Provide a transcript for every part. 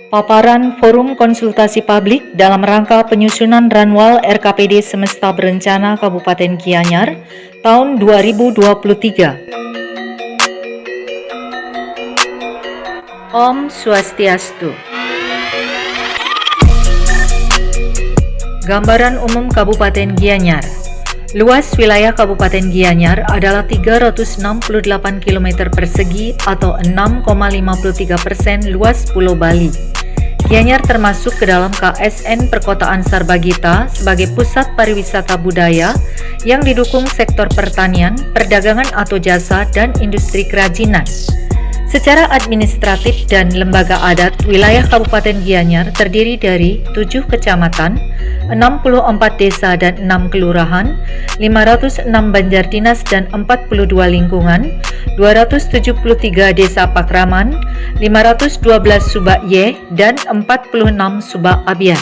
Paparan Forum Konsultasi Publik dalam rangka penyusunan Ranwal RKPD Semesta Berencana Kabupaten Gianyar tahun 2023. Om Swastiastu. Gambaran umum Kabupaten Gianyar. Luas wilayah Kabupaten Gianyar adalah 368 km persegi atau 6,53% luas Pulau Bali. Gianyar termasuk ke dalam KSN Perkotaan Sarbagita sebagai pusat pariwisata budaya yang didukung sektor pertanian, perdagangan atau jasa, dan industri kerajinan. Secara administratif dan lembaga adat, wilayah Kabupaten Gianyar terdiri dari 7 kecamatan, 64 desa dan 6 kelurahan, 506 banjar dinas dan 42 lingkungan, 273 desa pakraman, 512 subak Y dan 46 subak abian.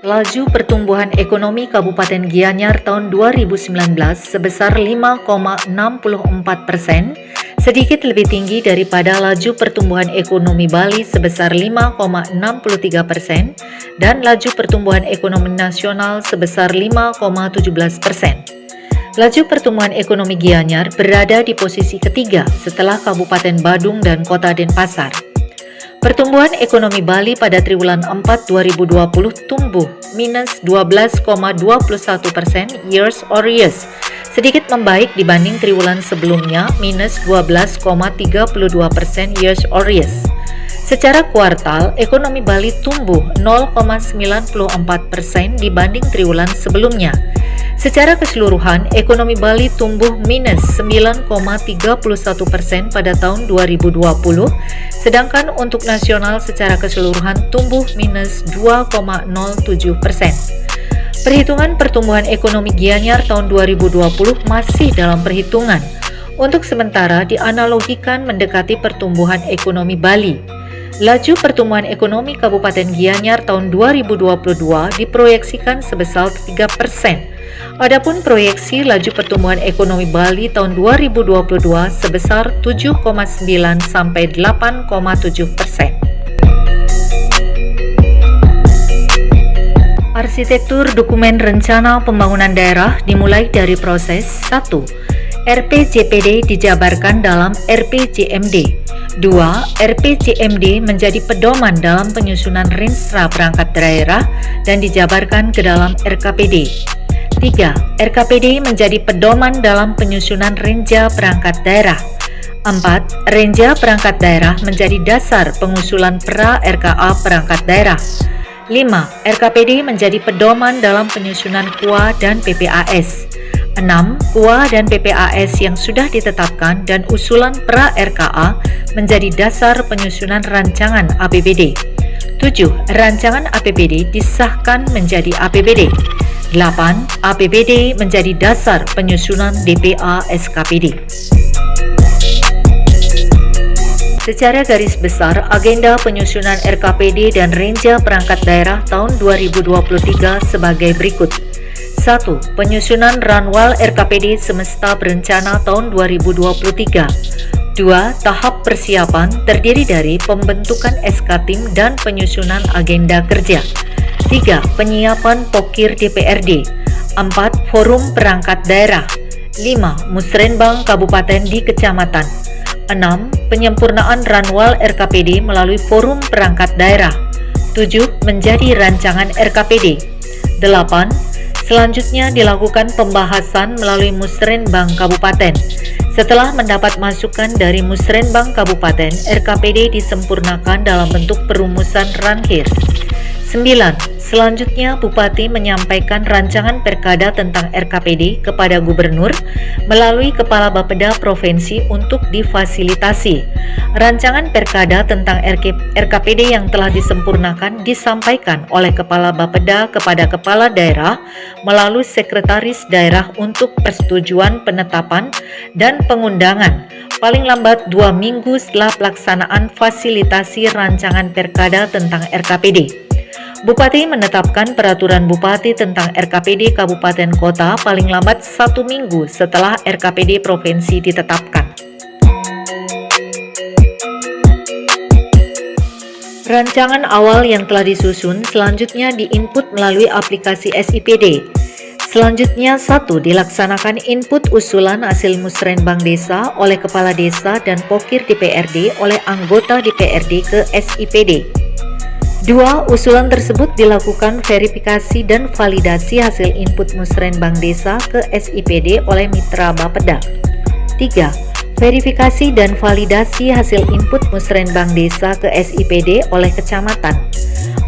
Laju pertumbuhan ekonomi Kabupaten Gianyar tahun 2019 sebesar 5,64%, sedikit lebih tinggi daripada laju pertumbuhan ekonomi Bali sebesar 5,63% dan laju pertumbuhan ekonomi nasional sebesar 5,17%. Laju pertumbuhan ekonomi Gianyar berada di posisi ketiga setelah Kabupaten Badung dan Kota Denpasar. Pertumbuhan ekonomi Bali pada triwulan 4 2020 tumbuh minus 12,21% year-on-year, sedikit membaik dibanding triwulan sebelumnya minus 12,32% year-on-year. Secara kuartal, ekonomi Bali tumbuh 0,94% dibanding triwulan sebelumnya. Secara keseluruhan, ekonomi Bali tumbuh minus 9,31% pada tahun 2020, sedangkan untuk nasional secara keseluruhan tumbuh minus 2,07%. Perhitungan pertumbuhan ekonomi Gianyar tahun 2020 masih dalam perhitungan. Untuk sementara dianalogikan mendekati pertumbuhan ekonomi Bali. Laju pertumbuhan ekonomi Kabupaten Gianyar tahun 2022 diproyeksikan sebesar 3%. Adapun proyeksi laju pertumbuhan ekonomi Bali tahun 2022 sebesar 7,9 sampai 8,7%. Arsitektur dokumen rencana pembangunan daerah dimulai dari proses 1. RPJPD dijabarkan dalam RPJMD. 2. RPJMD menjadi pedoman dalam penyusunan renstra perangkat daerah dan dijabarkan ke dalam RKPD. 3. RKPD menjadi pedoman dalam penyusunan renja perangkat daerah. 4. Renja perangkat daerah menjadi dasar pengusulan pra-RKA perangkat daerah. 5. RKPD menjadi pedoman dalam penyusunan KUA dan PPAS. 6. KUA dan PPAS yang sudah ditetapkan dan usulan pra-RKA menjadi dasar penyusunan rancangan APBD. 7. Rancangan APBD disahkan menjadi APBD. 8. APBD menjadi dasar penyusunan DPA SKPD. Secara garis besar, agenda penyusunan RKPD dan renja perangkat daerah tahun 2023 sebagai berikut. 1. Penyusunan Ranwal RKPD Semesta Berencana tahun 2023. 2. Tahap persiapan terdiri dari pembentukan SK Tim dan penyusunan agenda kerja. 3. Penyiapan Pokir DPRD. 4. Forum perangkat daerah. 5. Musrenbang Kabupaten di Kecamatan. 6. Penyempurnaan Ranwal RKPD melalui Forum perangkat daerah. 7. Menjadi rancangan RKPD. 8. Selanjutnya dilakukan pembahasan melalui Musrenbang Kabupaten. Setelah mendapat masukan dari Musrenbang Kabupaten, RKPD disempurnakan dalam bentuk perumusan Ranhir. 9. Selanjutnya Bupati menyampaikan rancangan perkada tentang RKPD kepada Gubernur melalui Kepala Bapeda Provinsi untuk difasilitasi. Rancangan perkada tentang RKPD yang telah disempurnakan disampaikan oleh Kepala Bapeda kepada Kepala Daerah melalui Sekretaris Daerah untuk persetujuan penetapan dan pengundangan paling lambat 2 minggu setelah pelaksanaan fasilitasi rancangan perkada tentang RKPD. Bupati menetapkan peraturan Bupati tentang RKPD Kabupaten Kota paling lambat 1 minggu setelah RKPD Provinsi ditetapkan. Rancangan awal yang telah disusun selanjutnya diinput melalui aplikasi SIPD. Selanjutnya, 1. Dilaksanakan input usulan hasil musrenbang desa oleh Kepala Desa dan Pokir DPRD oleh anggota DPRD ke SIPD. 2. Usulan tersebut dilakukan verifikasi dan validasi hasil input musrenbang desa ke SIPD oleh Mitra Bapeda. 3. Verifikasi dan validasi hasil input musrenbang desa ke SIPD oleh kecamatan.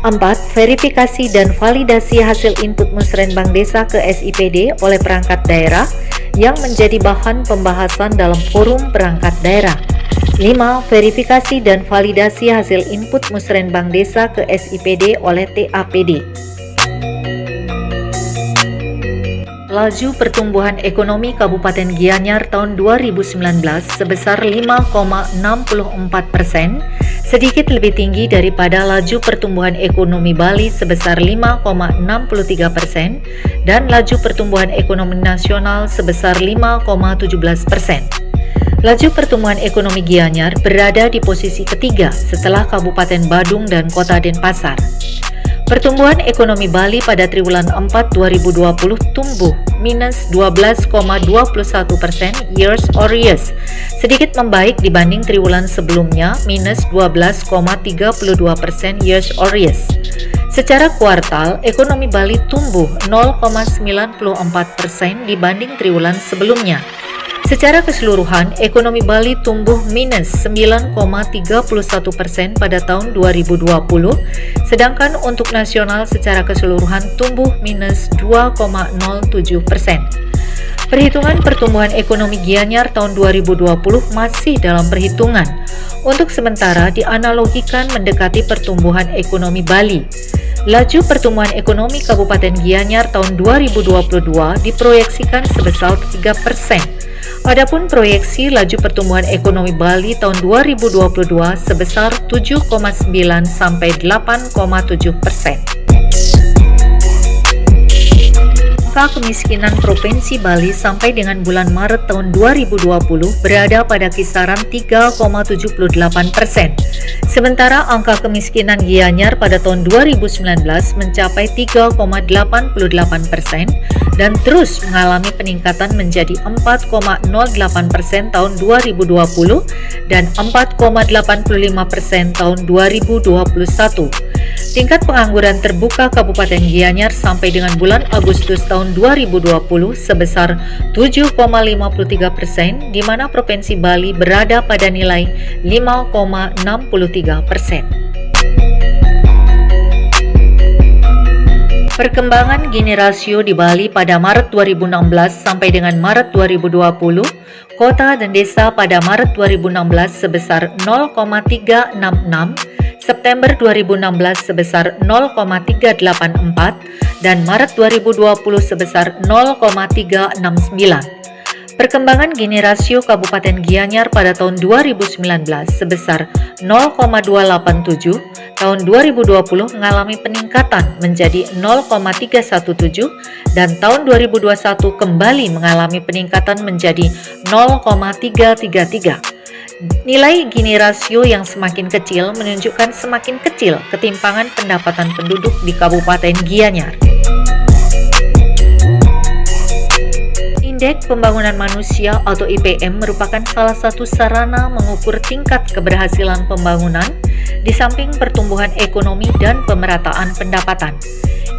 4. Verifikasi dan validasi hasil input musrenbang desa ke SIPD oleh perangkat daerah yang menjadi bahan pembahasan dalam forum perangkat daerah. 5. Verifikasi dan validasi hasil input musrenbang desa ke SIPD oleh TAPD. Laju pertumbuhan ekonomi Kabupaten Gianyar tahun 2019 sebesar 5,64%, sedikit lebih tinggi daripada laju pertumbuhan ekonomi Bali sebesar 5,63% dan laju pertumbuhan ekonomi nasional sebesar 5,17%. Laju pertumbuhan ekonomi Gianyar berada di posisi ketiga setelah Kabupaten Badung dan Kota Denpasar. Pertumbuhan ekonomi Bali pada triwulan 4 2020 tumbuh minus 12,21% years or years, sedikit membaik dibanding triwulan sebelumnya minus 12,32% years or years. Secara kuartal, ekonomi Bali tumbuh 0,94% dibanding triwulan sebelumnya. Secara keseluruhan, ekonomi Bali tumbuh minus 9,31% pada tahun 2020, sedangkan untuk nasional secara keseluruhan tumbuh minus 2,07%. Perhitungan pertumbuhan ekonomi Gianyar tahun 2020 masih dalam perhitungan. Untuk sementara dianalogikan mendekati pertumbuhan ekonomi Bali. Laju pertumbuhan ekonomi Kabupaten Gianyar tahun 2022 diproyeksikan sebesar 3%. Adapun proyeksi laju pertumbuhan ekonomi Bali tahun 2022 sebesar 7,9 sampai 8,7%. Angka kemiskinan Provinsi Bali sampai dengan bulan Maret tahun 2020 berada pada kisaran 3,78%. Sementara angka kemiskinan Gianyar pada tahun 2019 mencapai 3,88% dan terus mengalami peningkatan menjadi 4,08% tahun 2020 dan 4,85% tahun 2021. Tingkat pengangguran terbuka Kabupaten Gianyar sampai dengan bulan Agustus tahun 2020 sebesar 7,53%, di mana Provinsi Bali berada pada nilai 5,63%. Perkembangan Gini rasio di Bali pada Maret 2016 sampai dengan Maret 2020, kota dan desa pada Maret 2016 sebesar 0,366, September 2016 sebesar 0,384, dan Maret 2020 sebesar 0,369. Perkembangan Gini rasio Kabupaten Gianyar pada tahun 2019 sebesar 0,287, tahun 2020 mengalami peningkatan menjadi 0,317, dan tahun 2021 kembali mengalami peningkatan menjadi 0,333. Nilai Gini rasio yang semakin kecil menunjukkan semakin kecil ketimpangan pendapatan penduduk di Kabupaten Gianyar. Indeks Pembangunan Manusia atau IPM merupakan salah satu sarana mengukur tingkat keberhasilan pembangunan di samping pertumbuhan ekonomi dan pemerataan pendapatan.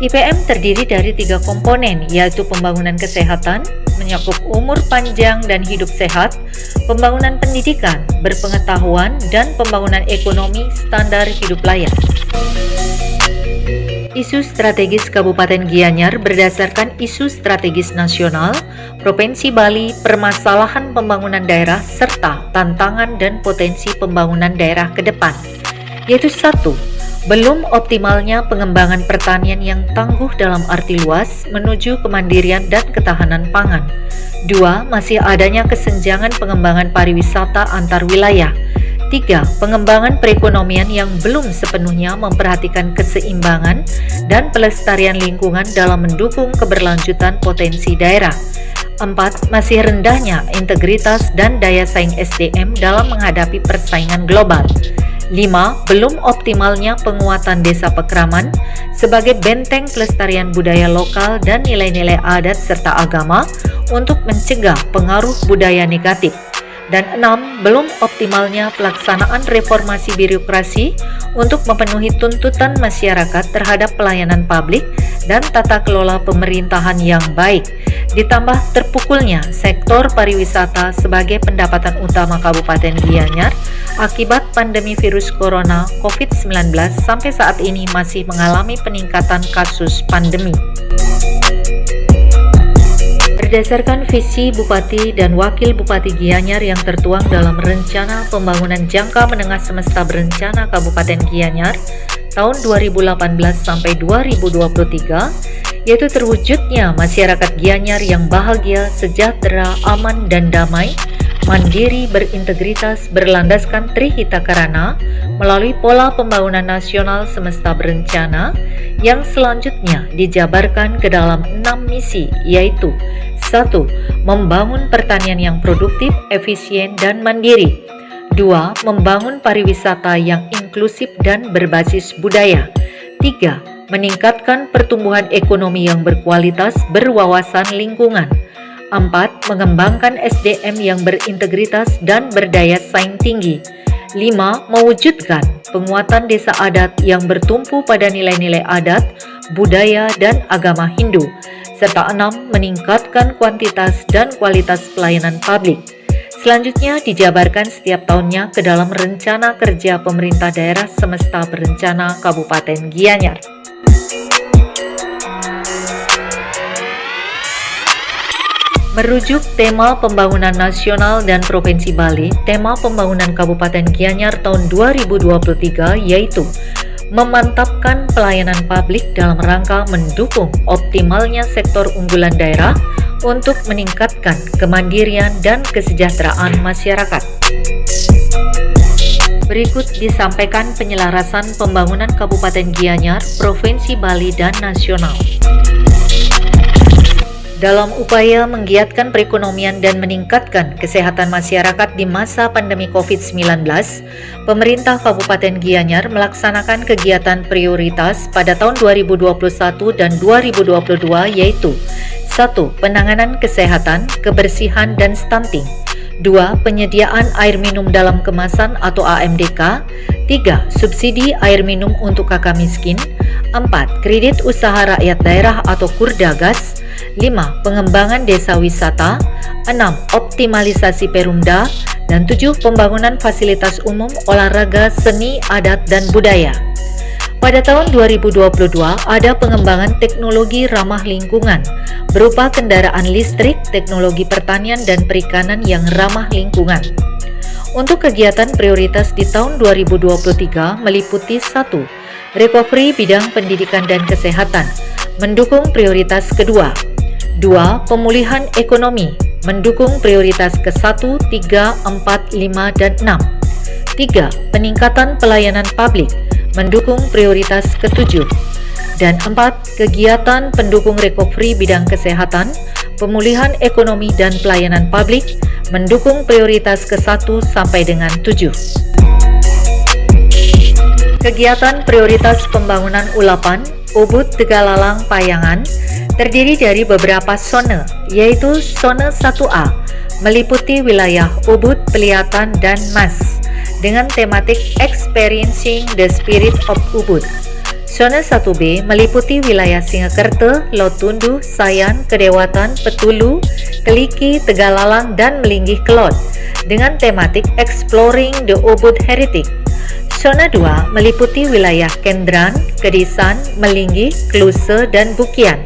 IPM terdiri dari 3 komponen, yaitu pembangunan kesehatan, mencakup umur panjang dan hidup sehat, pembangunan pendidikan, berpengetahuan, dan pembangunan ekonomi standar hidup layak. Isu strategis Kabupaten Gianyar berdasarkan isu strategis nasional, Provinsi Bali, permasalahan pembangunan daerah, serta tantangan dan potensi pembangunan daerah ke depan, yaitu 1. Belum optimalnya pengembangan pertanian yang tangguh dalam arti luas menuju kemandirian dan ketahanan pangan. 2. Masih adanya kesenjangan pengembangan pariwisata antar wilayah. 3. Pengembangan perekonomian yang belum sepenuhnya memperhatikan keseimbangan dan pelestarian lingkungan dalam mendukung keberlanjutan potensi daerah. 4. Masih rendahnya integritas dan daya saing SDM dalam menghadapi persaingan global. 5. Belum optimalnya penguatan desa Pekraman sebagai benteng pelestarian budaya lokal dan nilai-nilai adat serta agama untuk mencegah pengaruh budaya negatif. Dan 6. Belum optimalnya pelaksanaan reformasi birokrasi untuk memenuhi tuntutan masyarakat terhadap pelayanan publik dan tata kelola pemerintahan yang baik, ditambah terpukulnya sektor pariwisata sebagai pendapatan utama Kabupaten Gianyar akibat pandemi virus corona COVID-19 sampai saat ini masih mengalami peningkatan kasus pandemi. Berdasarkan visi Bupati dan Wakil Bupati Gianyar yang tertuang dalam Rencana Pembangunan Jangka Menengah Semesta Berencana Kabupaten Gianyar tahun 2018 sampai 2023, yaitu terwujudnya masyarakat Gianyar yang bahagia, sejahtera, aman dan damai, mandiri, berintegritas, berlandaskan Trihita Karana melalui pola pembangunan nasional semesta berencana yang selanjutnya dijabarkan ke dalam 6 misi, yaitu 1. Membangun pertanian yang produktif, efisien, dan mandiri. 2. Membangun pariwisata yang inklusif dan berbasis budaya. 3. Meningkatkan pertumbuhan ekonomi yang berkualitas, berwawasan lingkungan. 4. Mengembangkan SDM yang berintegritas dan berdaya saing tinggi. 5. Mewujudkan penguatan desa adat yang bertumpu pada nilai-nilai adat, budaya, dan agama Hindu. Serta 6. Meningkatkan kuantitas dan kualitas pelayanan publik. Selanjutnya dijabarkan setiap tahunnya ke dalam Rencana Kerja Pemerintah Daerah Semesta Berencana Kabupaten Gianyar. Merujuk tema pembangunan nasional dan Provinsi Bali, tema pembangunan Kabupaten Gianyar tahun 2023 yaitu memantapkan pelayanan publik dalam rangka mendukung optimalnya sektor unggulan daerah untuk meningkatkan kemandirian dan kesejahteraan masyarakat. Berikut disampaikan penyelarasan pembangunan Kabupaten Gianyar, Provinsi Bali, dan nasional. Dalam upaya menggiatkan perekonomian dan meningkatkan kesehatan masyarakat di masa pandemi COVID-19, pemerintah Kabupaten Gianyar melaksanakan kegiatan prioritas pada tahun 2021 dan 2022 yaitu 1. Penanganan kesehatan, kebersihan, dan stunting. 2. Penyediaan air minum dalam kemasan atau AMDK. 3. Subsidi air minum untuk kakak miskin. 4. Kredit usaha rakyat daerah atau Kurdagas. 5. Pengembangan desa wisata. 6. Optimalisasi Perumda. Dan 7. Pembangunan fasilitas umum, olahraga, seni, adat, dan budaya. Pada tahun 2022 ada pengembangan teknologi ramah lingkungan berupa kendaraan listrik, teknologi pertanian dan perikanan yang ramah lingkungan. Untuk kegiatan prioritas di tahun 2023 meliputi 1. Recovery bidang pendidikan dan kesehatan, mendukung prioritas kedua. 2. Pemulihan ekonomi, mendukung prioritas ke-1, 3, 4, 5, dan 6. 3. Peningkatan pelayanan publik, mendukung prioritas ke-7. Dan 4. Kegiatan pendukung recovery bidang kesehatan, pemulihan ekonomi dan pelayanan publik, mendukung prioritas ke-1 sampai dengan 7. Kegiatan prioritas pembangunan Ulapan, Ubud, Tegalalang, Payangan terdiri dari beberapa zone, yaitu zone 1A, meliputi wilayah Ubud, Peliatan, dan Mas, dengan tematik Experiencing the Spirit of Ubud. Zona 1B meliputi wilayah Singakerta, Lotundu, Sayan, Kedewatan, Petulu, Keliki, Tegalalang, dan Melinggih Kelot, dengan tematik Exploring the Ubud Heritage. Zona 2 meliputi wilayah Kendran, Kedisan, Melinggih, Kluse, dan Bukian,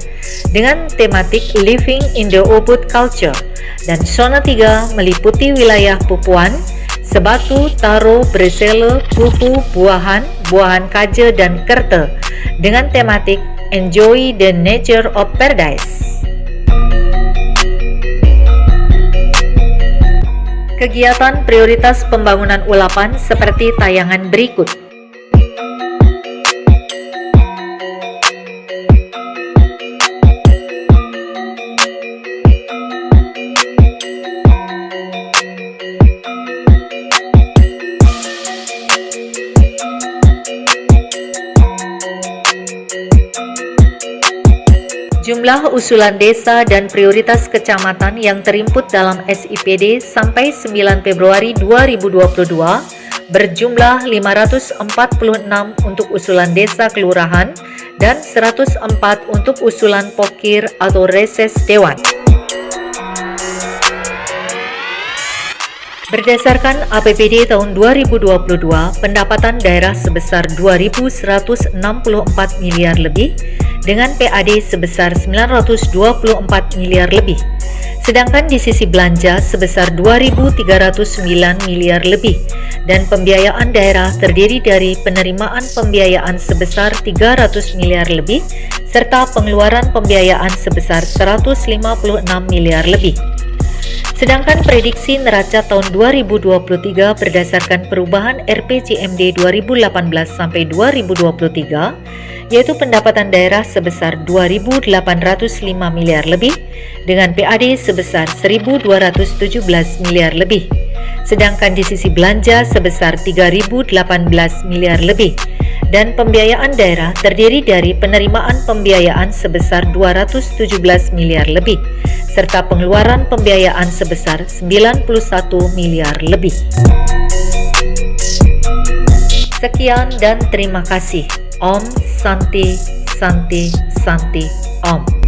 dengan tematik Living in the Ubud Culture. Dan zona 3 meliputi wilayah Pupuan, Sebatu, Taro, Bresele, Pupu, Buahan, Buahan Kaje, dan Kerte, dengan tematik Enjoy the Nature of Paradise. Kegiatan prioritas pembangunan Ulapan seperti tayangan berikut. Jumlah usulan desa dan prioritas kecamatan yang terimput dalam SIPD sampai 9 Februari 2022 berjumlah 546 untuk usulan desa kelurahan dan 104 untuk usulan pokir atau reses dewan. Berdasarkan APBD tahun 2022, pendapatan daerah sebesar 2.164 miliar lebih dengan PAD sebesar 924 miliar lebih. Sedangkan di sisi belanja sebesar 2.309 miliar lebih dan pembiayaan daerah terdiri dari penerimaan pembiayaan sebesar 300 miliar lebih serta pengeluaran pembiayaan sebesar 156 miliar lebih. Sedangkan prediksi neraca tahun 2023 berdasarkan perubahan RPJMD 2018 sampai 2023, yaitu pendapatan daerah sebesar 2.805 miliar lebih dengan PAD sebesar 1.217 miliar lebih. Sedangkan di sisi belanja sebesar 3.018 miliar lebih dan pembiayaan daerah terdiri dari penerimaan pembiayaan sebesar 217 miliar lebih serta pengeluaran pembiayaan sebesar 91 miliar lebih. Sekian dan terima kasih. Om Santi Santi Santi Om.